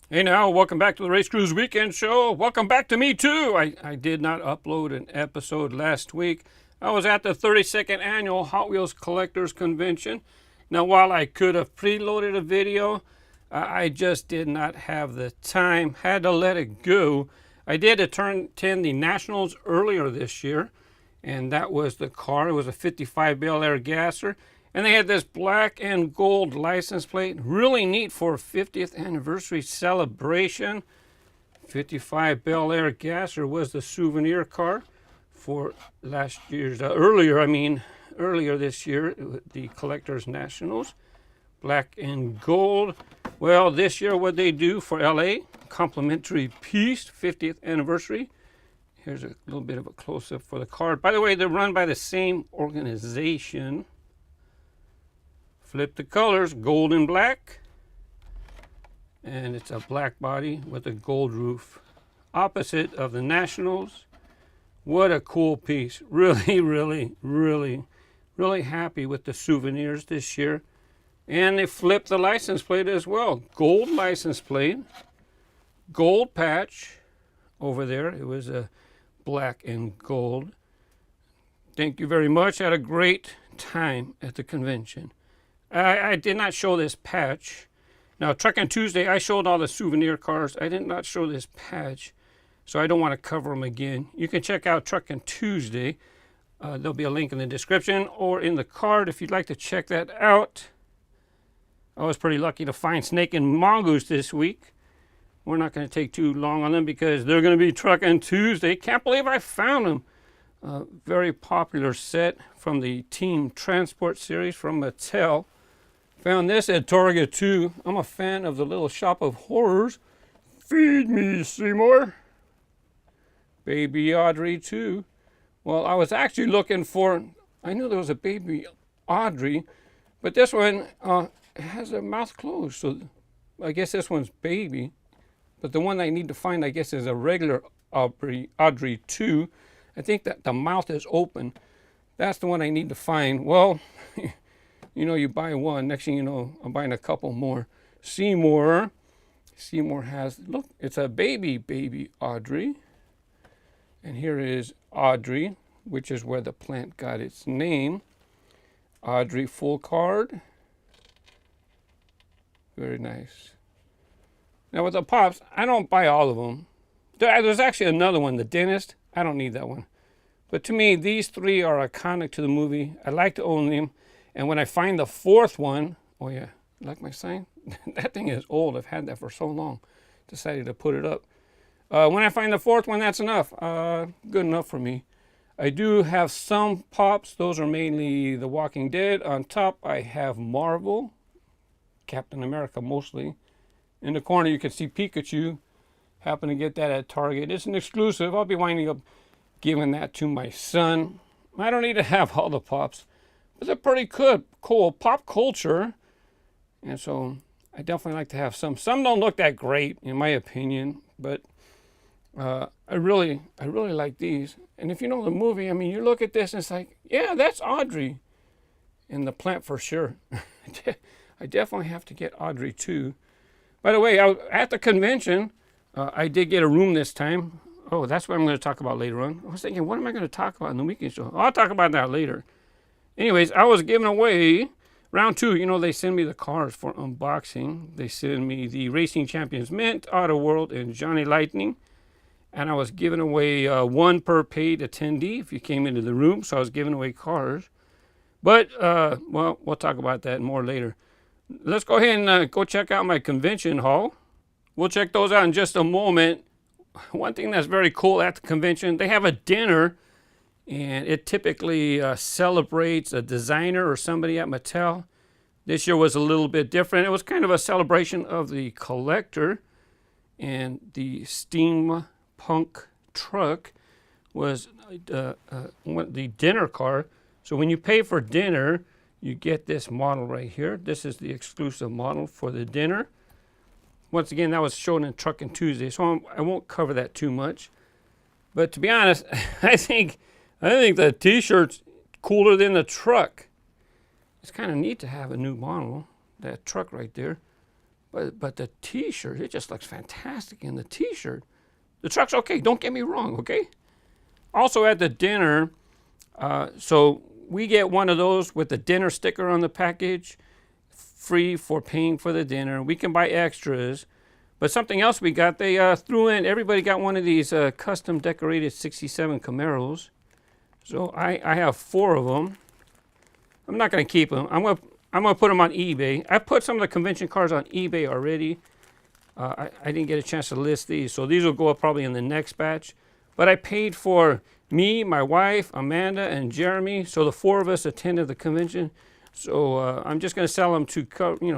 Hey now, welcome back to the RaceGrooves Weekend Show. Welcome back to me too. I did not upload an episode last week. I was at the 32nd Annual Hot Wheels Collectors Convention. Now while I could have preloaded a video, I just did not have the time. Had to let it go. I did attend the Nationals earlier this year, and that was the car. It was a 55 Bel Air gasser. And they had this black and gold license plate. Really neat for a 50th anniversary celebration. 55 Bel Air gasser was the souvenir car for last year's, earlier this year, the Collectors Nationals. Black and gold. Well, this year what they do for LA, complimentary piece, 50th anniversary. Here's a little bit of a close-up for the car. By the way, they're run by the same organization. Flip the colors, gold and black. And it's a black body with a gold roof. Opposite of the Nationals. What a cool piece. Really, really, really, really happy with the Souvenirs this year. And they flipped the license plate as well. Gold license plate. Gold patch over there. It was a black and gold. Thank you very much. Had a great time at the convention. I did not show this patch. Now, Truckin Tuesday, I showed all the souvenir cars. I did not show this patch, so I don't want to cover them again. You can check out Truckin Tuesday. There'll be a link in the description or in the card if you'd like to check that out. I was pretty lucky to find Snake and Mongoose this week. We're not going to take too long on them because they're going to be Truckin Tuesday. Can't believe I found them. Very popular set from the Team Transport series from Mattel. Found this at Target too. I'm a fan of the Little Shop of Horrors. Feed me, Seymour. Baby Audrey too. Well, I was actually looking for, I knew there was a Baby Audrey, but this one has a mouth closed, so I guess this one's baby. But the one I need to find, I guess, is a regular Audrey 2. I think that the mouth is open. That's the one I need to find. Well, you know, you buy one, next thing you know, I'm buying a couple more. Seymour has, look, it's a baby Audrey. And here is Audrey, which is where the plant got its name. Audrey full card. Very nice. Now with the Pops, I don't buy all of them. There's actually another one, the Dentist. I don't need that one. But to me, these three are iconic to the movie. I like to own them. And when I find the fourth one, oh yeah, like my sign? That thing is old. I've had that for so long. Decided to put it up. When I find the fourth one, that's enough. Good enough for me. I do have some Pops. Those are mainly The Walking Dead. On top, I have Marvel. Captain America mostly. In the corner, you can see Pikachu. Happen to get that at Target. It's an exclusive. I'll be winding up giving that to my son. I don't need to have all the Pops, but they're pretty good, cool pop culture. And so I definitely like to have some. Some don't look that great, in my opinion, but I really like these. And if you know the movie, I mean, you look at this and it's like, yeah, that's Audrey. And the plant for sure. I definitely have to get Audrey too. By the way, at the convention, I did get a room this time. Oh, that's what I'm going to talk about later on. I was thinking, what am I going to talk about in the weekend show? I'll talk about that later. Anyways, I was giving away round two. You know, they send me the cars for unboxing. They send me the Racing Champions Mint, Auto World, and Johnny Lightning. And I was giving away one per paid attendee if you came into the room. So I was giving away cars. But, well, we'll talk about that more later. Let's go ahead and go check out my convention hall. We'll check those out in just a moment. One thing that's very cool at the convention, they have a dinner, and it typically celebrates a designer or somebody at Mattel. This year was a little bit different. It was kind of a celebration of the collector, and the steampunk truck was the dinner car. So when you pay for dinner, you get this model right here. This is the exclusive model for the dinner. Once again, that was shown in Truckin Tuesday, so I won't cover that too much. But to be honest, I think the T-shirt's cooler than the truck. It's kind of neat to have a new model, that truck right there. But the t-shirt, it just looks fantastic in the t-shirt. The truck's okay, don't get me wrong, okay? Also at the dinner, so we get one of those with the dinner sticker on the package, free for paying for the dinner. We can buy extras. But something else we got, they threw in, everybody got one of these custom decorated 67 Camaros. So I have 4 of them. I'm not going to keep them. I'm gonna put them on eBay. I put some of the convention cars on eBay already. I didn't get a chance to list these, so these will go up probably in the next batch. But I paid for me, my wife, Amanda, and Jeremy, so the 4 of us attended the convention. So I'm just going to sell them to,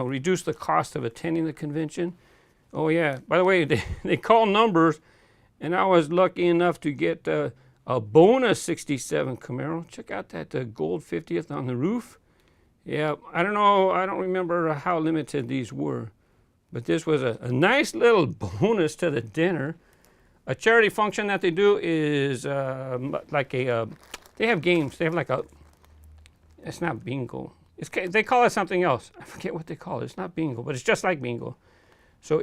reduce the cost of attending the convention. Oh yeah, by the way, they call numbers, and I was lucky enough to get a bonus 67 Camaro. Check out that gold 50th on the roof. Yeah, I don't know, I don't remember how limited these were, but this was a nice little bonus to the dinner. A charity function that they do is like they have games. They have like it's not bingo. They call it something else. I forget what they call it. It's not bingo, but it's just like bingo. So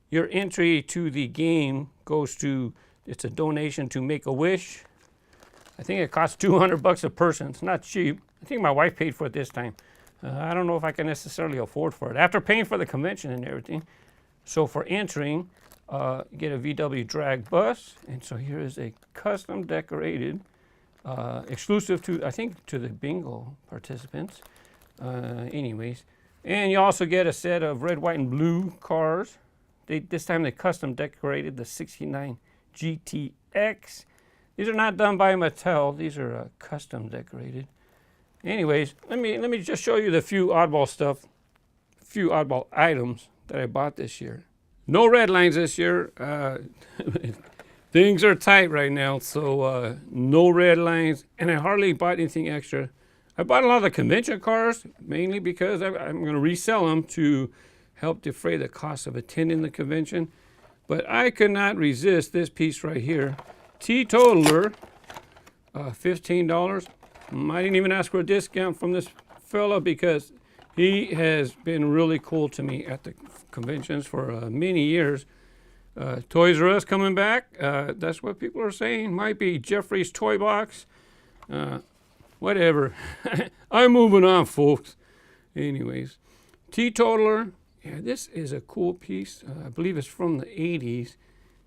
your entry to the game goes to, it's a donation to Make-A-Wish. I think it costs $200 a person. It's not cheap. I think my wife paid for it this time. I don't know if I can necessarily afford for it. After paying for the convention and everything. So for entering, get a VW drag bus. And so here is a custom decorated, exclusive to, I think, to the bingo participants. Anyways. And you also get a set of red, white, and blue cars. This time they custom decorated the 69 GTX. These are not done by Mattel. These are custom decorated. Anyways, let me just show you the few oddball stuff, few oddball items that I bought this year. No red lines this year. Things are tight right now, so no red lines, and I hardly bought anything extra. I bought a lot of the convention cars, mainly because I'm going to resell them to help defray the cost of attending the convention. But I could not resist this piece right here. Teetotaler, $15. I didn't even ask for a discount from this fella because he has been really cool to me at the conventions for many years. Toys R Us coming back. That's what people are saying. Might be Jeffrey's Toy Box. Whatever. I'm moving on, folks. Anyways, Teetotaler. Yeah, this is a cool piece. I believe it's from the 80s.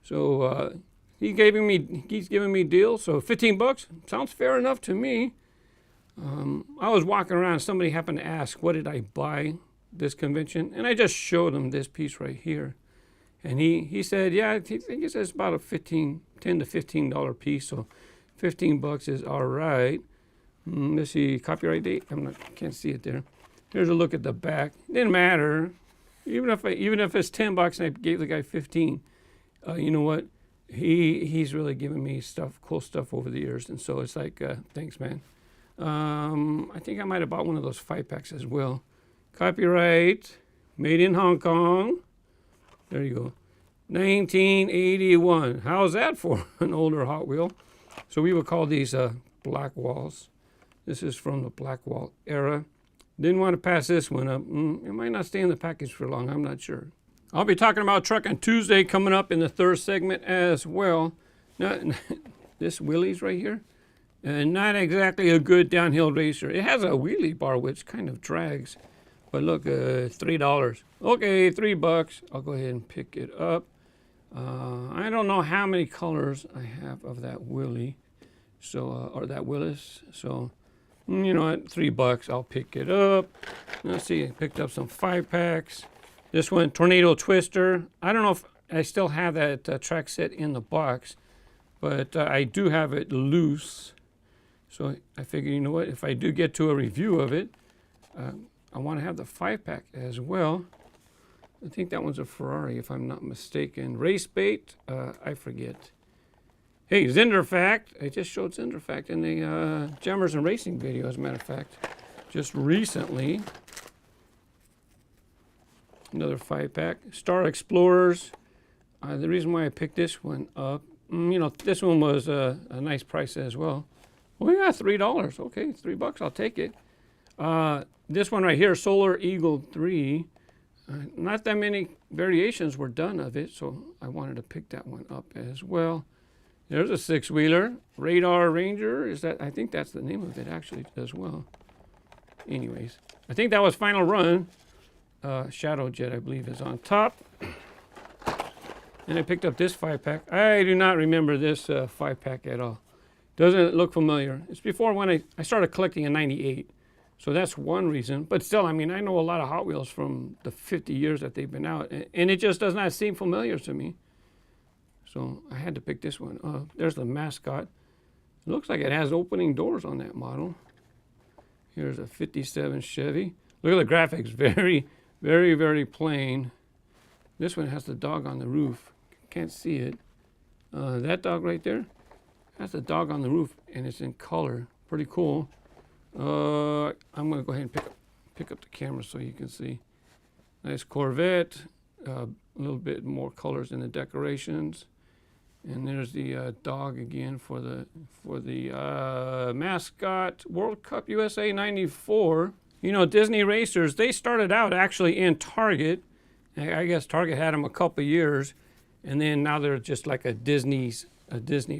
So he's giving me deals. So $15 sounds fair enough to me. I was walking around. Somebody happened to ask, what did I buy this convention? And I just showed him this piece right here. And he said, yeah, I think it's about a $10 to $15 piece. So $15 is all right. Let's see, copyright date. Can't see it there. Here's a look at the back. Didn't matter. Even if it's $10 and I gave the guy 15, you know what? He's really given me cool stuff over the years, and so it's like, thanks, man. I think I might have bought one of those 5-packs as well. Copyright, made in Hong Kong. There you go. 1981. How's that for an older Hot Wheel? So we would call these black walls. This is from the black wall era. Didn't want to pass this one up. It might not stay in the package for long. I'm not sure. I'll be talking about Truckin' Tuesday coming up in the 3rd segment as well. Now, this Willys right here, not exactly a good downhill racer. It has a wheelie bar which kind of drags. But look, $3. Okay, $3. I'll go ahead and pick it up. I don't know how many colors I have of that Willy, so or that Willis. So, you know what? $3. I'll pick it up. Let's see. I picked up some 5-packs. This one, Tornado Twister. I don't know if I still have that track set in the box, but I do have it loose. So I figured, you know what? If I do get to a review of it, I want to have the 5-pack as well. I think that one's a Ferrari, if I'm not mistaken. Race Bait, I forget. Hey, Zinder Fact. I just showed Zinder Fact in the Jammers and Racing video, as a matter of fact, just recently. Another 5-pack. Star Explorers. The reason why I picked this one up, you know, this one was a nice price as well. Oh yeah, $3. Okay, $3. I'll take it. This one right here, Solar Eagle 3. Not that many variations were done of it, so I wanted to pick that one up as well. There's a 6-wheeler, Radar Ranger. Is that? I think that's the name of it actually as well. Anyways, I think that was final run. Shadow Jet, I believe, is on top. And I picked up this 5-pack. I do not remember this 5-pack at all. Doesn't look familiar. It's before when I started collecting in '98. So that's one reason. But still, I mean, I know a lot of Hot Wheels from the 50 years that they've been out. And it just does not seem familiar to me. So I had to pick this one up. There's the mascot. It looks like it has opening doors on that model. Here's a 57 Chevy. Look at the graphics. Very, very, very plain. This one has the dog on the roof. Can't see it. That dog right there, that's the dog on the roof, and it's in color. Pretty cool. I'm going to go ahead and pick up the camera so you can see. Nice Corvette. A little bit more colors in the decorations. And there's the dog again for the mascot World Cup USA '94. You know, Disney racers, they started out actually in Target. I guess Target had them a couple years, and then now they're just like a Disney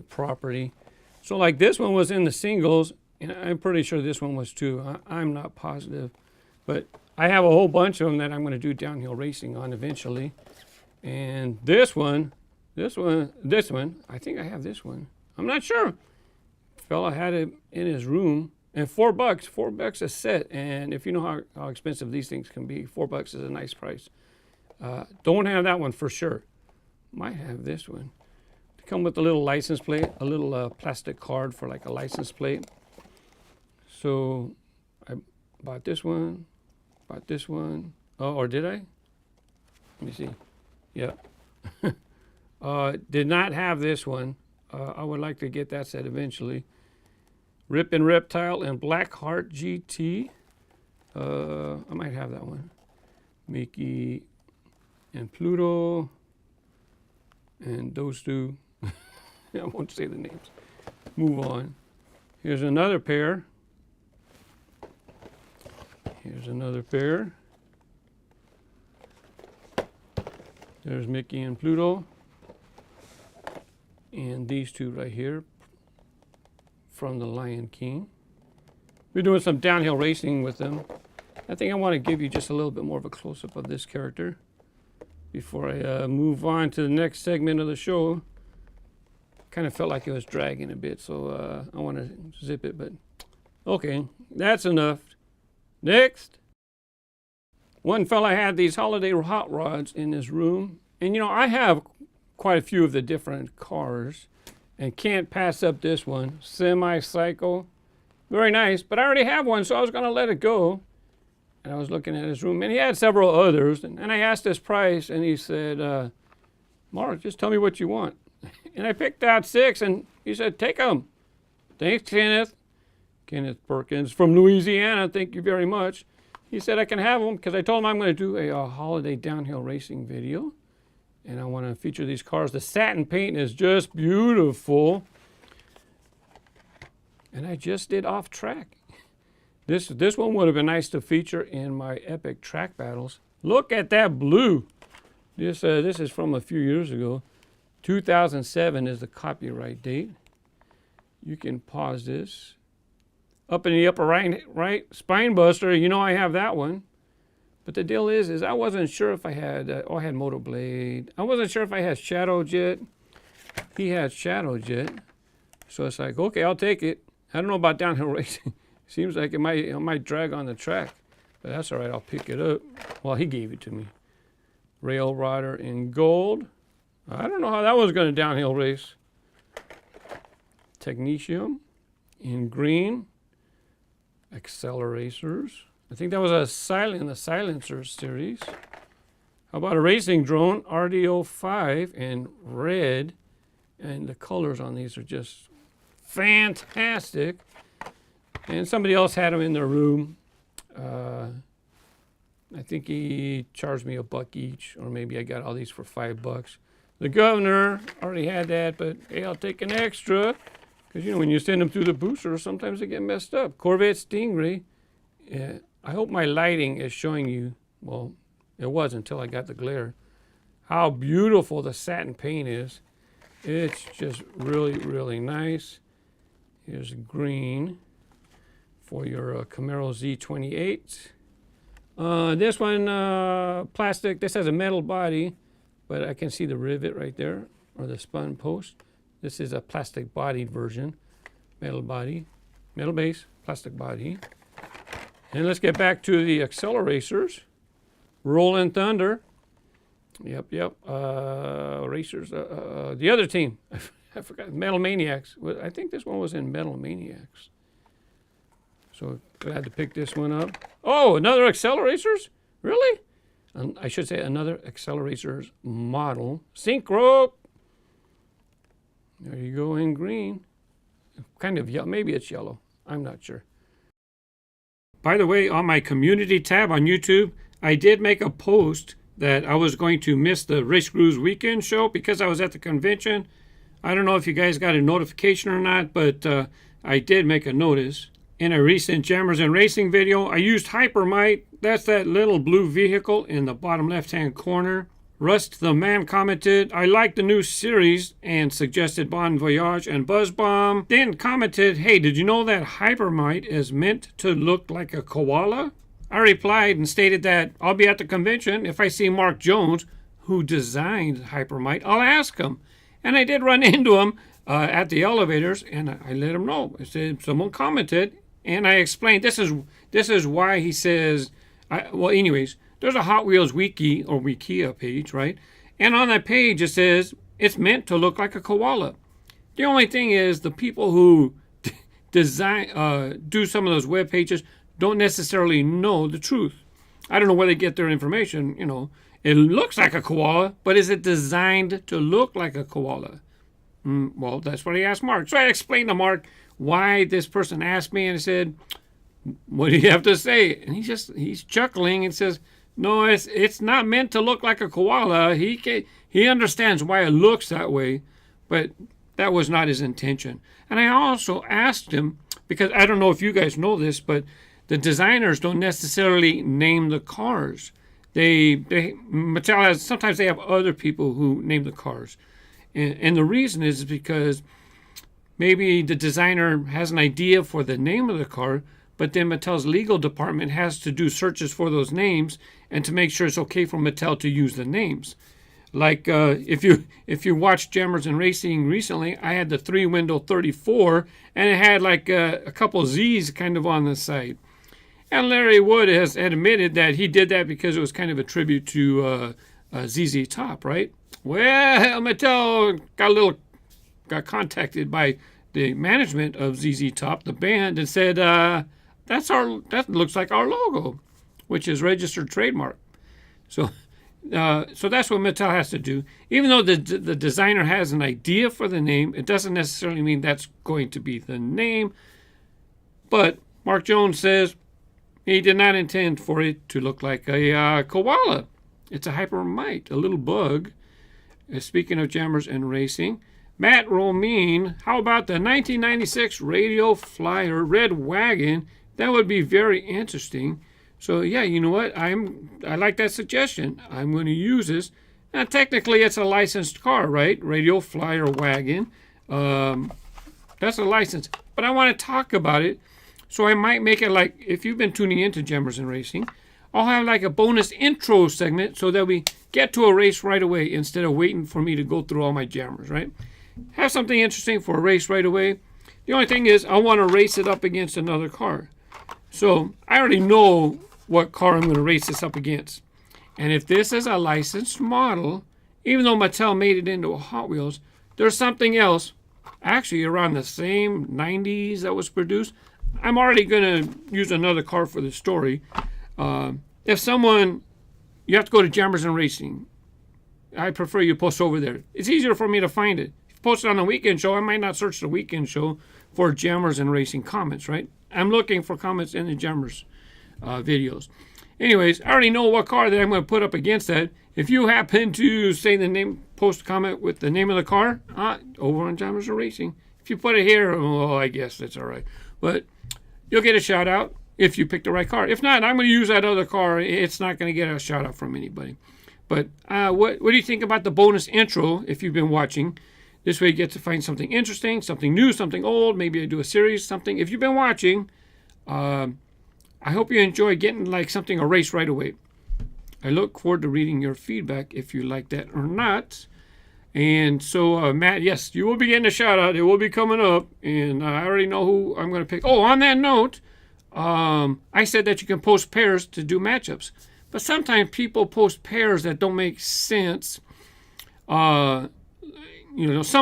property. So like this one was in the singles, and I'm pretty sure this one was too. I'm not positive, but I have a whole bunch of them that I'm going to do downhill racing on eventually. And this one, I think I have this one. I'm not sure. Fella had it in his room, and $4 a set. And if you know how expensive these things can be, $4 is a nice price. Don't have that one for sure. Might have this one. They come with a little license plate, a little plastic card for like a license plate. So I bought this one, Oh, or did I? Let me see. Yeah. Did not have this one. I would like to get that set eventually. Rip and Reptile and Blackheart GT. I might have that one. Mickey and Pluto. And those two. I won't say the names. Move on. Here's another pair. Here's another pair. There's Mickey and Pluto. And these two right here from the Lion King. We're doing some downhill racing with them. I think I want to give you just a little bit more of a close-up of this character before I move on to the next segment of the show. Kind of felt like it was dragging a bit, so I want to zip it, but okay, that's enough. Next. One fella had these holiday hot rods in his room, and you know, I have quite a few of the different cars and can't pass up this one. Semi-cycle. Very nice, but I already have one, so I was going to let it go. And I was looking at his room, and he had several others, and I asked his price, and he said, Mark, just tell me what you want. And I picked out 6, and he said, take them. Thanks, Kenneth. Kenneth Perkins from Louisiana, thank you very much. He said I can have them because I told him I'm going to do a holiday downhill racing video. And I want to feature these cars. The satin paint is just beautiful. And I just did off track. This one would have been nice to feature in my epic track battles. Look at that blue. This is from a few years ago. 2007 is the copyright date. You can pause this. Up in the upper right, Spine Buster. You know I have that one. But the deal is I wasn't sure if I had, I had Moto Blade. I wasn't sure if I had Shadow Jet. He had Shadow Jet. So it's like, okay, I'll take it. I don't know about downhill racing. Seems like it might drag on the track. But that's all right, I'll pick it up. Well, he gave it to me. Rail Rider in gold. I don't know how that was going to downhill race. Technetium in green. Acceleracers. I think that was the Silencer series. How about a racing drone, RDO5 in red. And the colors on these are just fantastic. And somebody else had them in their room. I think he charged me $1 each, or maybe I got all these for $5. The Governor already had that, but hey, I'll take an extra. Because, you know, when you send them through the booster, sometimes they get messed up. Corvette Stingray. I hope my lighting is showing you, well, It was until I got the glare. How beautiful the satin paint is. It's just really, really nice. Here's green for your Camaro Z28. This one, plastic. This has a metal body, but I can see the rivet right there, or the spun post. This is a plastic bodied version. Metal body, metal base, plastic body. And let's get back to the acceleracers. Rolling Thunder. Yep. Racers. The other team. I forgot. Metal Maniacs. I think this one was in Metal Maniacs. So glad to pick this one up. Oh, another acceleracers? Really? I should say another acceleracers model. Sync rope. There you go in green. Kind of yellow. Maybe it's yellow. I'm not sure. By the way, on my community tab on YouTube, I did make a post that I was going to miss the RaceGrooves weekend show because I was at the convention. I don't know if you guys got a notification or not, but I did make a notice. In a recent Jammers and Racing video, I used Hyper Mite. That's that little blue vehicle in the bottom left-hand corner. Rust the Man commented, I like the new series and suggested Bon Voyage and Buzz Bomb. Then commented, hey, did you know that Hyper Mite is meant to look like a koala? I replied and stated that I'll be at the convention. If I see Mark Jones, who designed Hyper Mite, I'll ask him. And I did run into him at the elevators, and I let him know. I said, someone commented, and I explained, this is why he says, well, anyways, there's a Hot Wheels Wiki or Wikia page, right? And on that page it says it's meant to look like a koala. The only thing is the people who design, do some of those web pages don't necessarily know the truth. I don't know where they get their information. You know, it looks like a koala, but is it designed to look like a koala? Well, that's what I asked Mark. So I explained to Mark why this person asked me, and I said, what do you have to say? And he's chuckling and says, no, it's not meant to look like a koala. He understands why it looks that way, but that was not his intention. And I also asked him, because I don't know if you guys know this, but the designers don't necessarily name the cars. Mattel has, sometimes they have other people who name the cars. And the reason is because maybe the designer has an idea for the name of the car, but then Mattel's legal department has to do searches for those names and to make sure it's okay for Mattel to use the names. Like if you watched Jammers and Racing recently, I had the 3-window 34, and it had like a couple Z's kind of on the side. And Larry Wood has admitted that he did that because it was kind of a tribute to ZZ Top, right? Well, Mattel got contacted by the management of ZZ Top, the band, and said, that looks like our logo, which is registered trademark. So that's what Mattel has to do. Even though the designer has an idea for the name, it doesn't necessarily mean that's going to be the name. But Mark Jones says he did not intend for it to look like a koala. It's a Hyper Mite, a little bug. Speaking of Jammers and Racing, Matt Romine, how about the 1996 Radio Flyer Red Wagon? That would be very interesting. So yeah, you know what? I like that suggestion. I'm going to use this. Now technically it's a licensed car, right? Radio Flyer Wagon. That's a license. But I want to talk about it. So I might make it like, if you've been tuning into Jammers and Racing, I'll have like a bonus intro segment so that we get to a race right away instead of waiting for me to go through all my jammers, right? Have something interesting for a race right away. The only thing is I want to race it up against another car. So I already know what car I'm going to race this up against. And if this is a licensed model, even though Mattel made it into a Hot Wheels, there's something else, actually around the same 90s that was produced. I'm already going to use another car for the story. If someone, you have to go to Jammers and Racing. I prefer you post over there. It's easier for me to find it. If you post it on the weekend show, I might not search the weekend show for Jammers and Racing comments, right? I'm looking for comments in the Jammers videos. Anyways, I already know what car that I'm going to put up against that. If you happen to say the name, post a comment with the name of the car, over on Jammers and Racing. If you put it here, I guess that's all right. But you'll get a shout out. if you pick the right car. If not, I'm going to use that other car. It's not going to get a shout out from anybody. But what do you think about the bonus intro if you've been watching? This way you get to find something interesting, something new, something old. Maybe I do a series, something. If you've been watching, I hope you enjoy getting like something a race right away. I look forward to reading your feedback if you like that or not. And so, Matt, yes, you will be getting a shout out. It will be coming up. And I already know who I'm going to pick. Oh, on that note, I said that you can post pairs to do matchups. But sometimes people post pairs that don't make sense. Some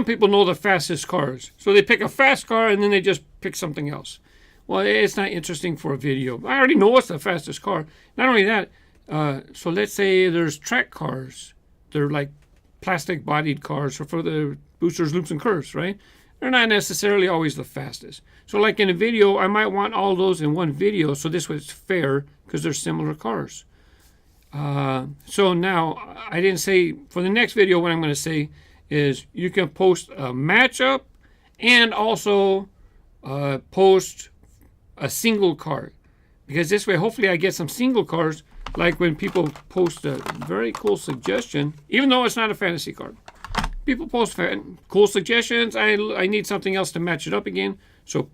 people know the fastest cars. So they pick a fast car and then they just pick something else. Well, it's not interesting for a video. I already know what's the fastest car. Not only that, so let's say there's track cars. They're like plastic-bodied cars for the boosters, loops, and curves, right? They're not necessarily always the fastest. So like in a video, I might want all those in one video, so this way it's fair because they're similar cars. So now, I didn't say, for the next video, what I'm going to say is you can post a matchup and also post a single car. Because this way, hopefully I get some single cars, like when people post a very cool suggestion, even though it's not a fantasy card. People post cool suggestions. I need something else to match it up again. So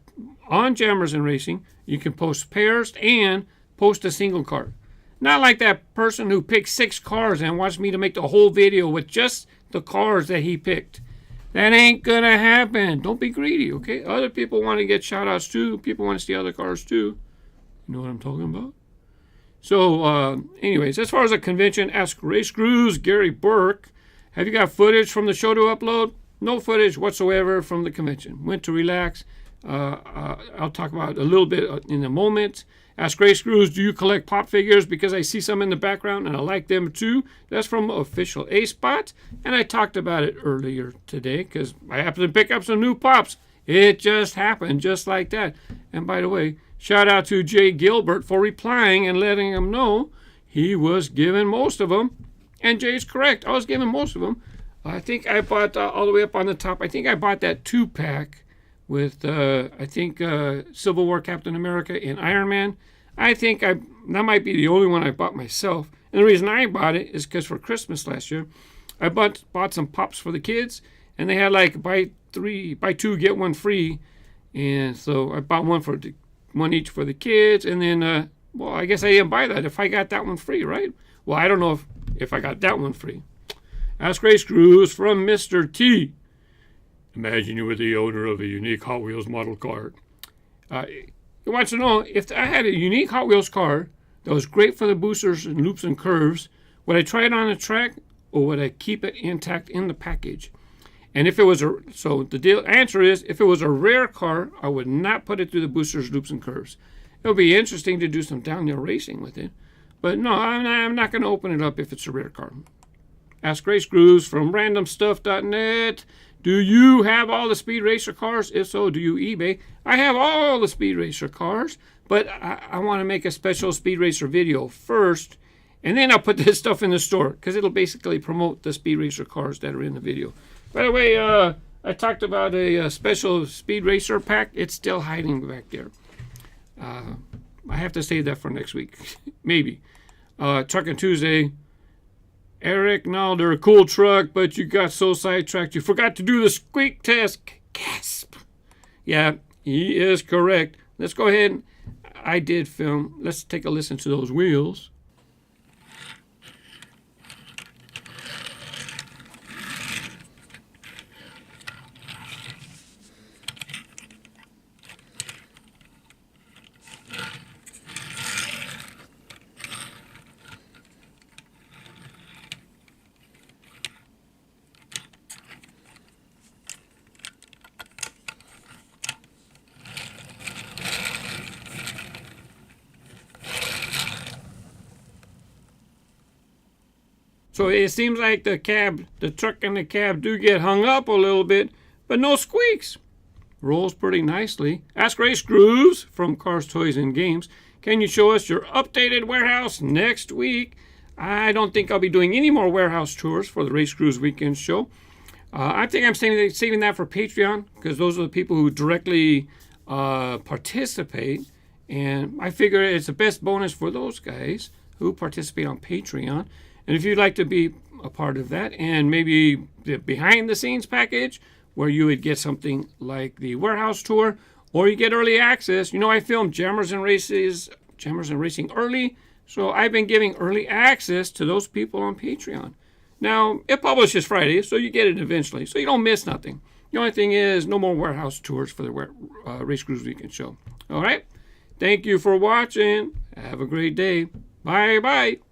on Jammers and Racing, you can post pairs and post a single card. Not like that person who picked 6 cars and wants me to make the whole video with just the cars that he picked. That ain't gonna happen. Don't be greedy, okay? Other people want to get shout outs too. People want to see other cars too. You know what I'm talking about? So, anyways, as far as a convention, ask RaceGrooves, Gary Burke. Have you got footage from the show to upload? No footage whatsoever from the convention. Went to relax. I'll talk about it a little bit in a moment. Ask RaceGrooves, do you collect pop figures? Because I see some in the background and I like them too. That's from Official A Spot. And I talked about it earlier today because I happened to pick up some new pops. It just happened just like that. And by the way, shout out to Jay Gilbert for replying and letting him know he was given most of them. And Jay's correct. I was given most of them. I think I bought all the way up on the top. I think I bought that 2-pack with, Civil War Captain America and Iron Man. I think that might be the only one I bought myself. And the reason I bought it is because for Christmas last year, I bought some pops for the kids. And they had like buy 2, get 1 free. And so I bought one each for the kids. And then, I guess I didn't buy that if I got that one free, right? Well, I don't know if I got that one free. Ask RaceGrooves from Mr. T. Imagine you were the owner of a unique Hot Wheels model car. He wants to know, if I had a unique Hot Wheels car that was great for the boosters and loops and curves, would I try it on the track or would I keep it intact in the package? And if it was answer is, if it was a rare car, I would not put it through the boosters, loops, and curves. It would be interesting to do some downhill racing with it. But no, I'm not going to open it up if it's a rare car. Ask RaceGrooves from randomstuff.net. Do you have all the Speed Racer cars? If so, do you eBay? I have all the Speed Racer cars, but I want to make a special Speed Racer video first, and then I'll put this stuff in the store, because it'll basically promote the Speed Racer cars that are in the video. By the way, I talked about a special Speed Racer pack. It's still hiding back there. I have to save that for next week. Maybe. Truckin Tuesday. Eric, no, they're a cool truck, but you got so sidetracked you forgot to do the squeak test. Gasp. Yeah, he is correct. Let's go ahead. I did film. Let's take a listen to those wheels. So it seems like the truck and the cab do get hung up a little bit, but no squeaks. Rolls pretty nicely. Ask RaceGrooves from Cars, Toys, and Games. Can you show us your updated warehouse next week? I don't think I'll be doing any more warehouse tours for the RaceGrooves weekend show. I think I'm saving that for Patreon, because those are the people who directly participate And I figure it's the best bonus for those guys who participate on Patreon. And if you'd like to be a part of that, and maybe the behind the scenes package where you would get something like the warehouse tour, or you get early access. You know, I filmed Jammers and Racing early, so I've been giving early access to those people on Patreon. Now, it publishes Friday, so you get it eventually, so you don't miss nothing. The only thing is, no more warehouse tours for the RaceGrooves Weekend Show. All right? Thank you for watching. Have a great day. Bye-bye.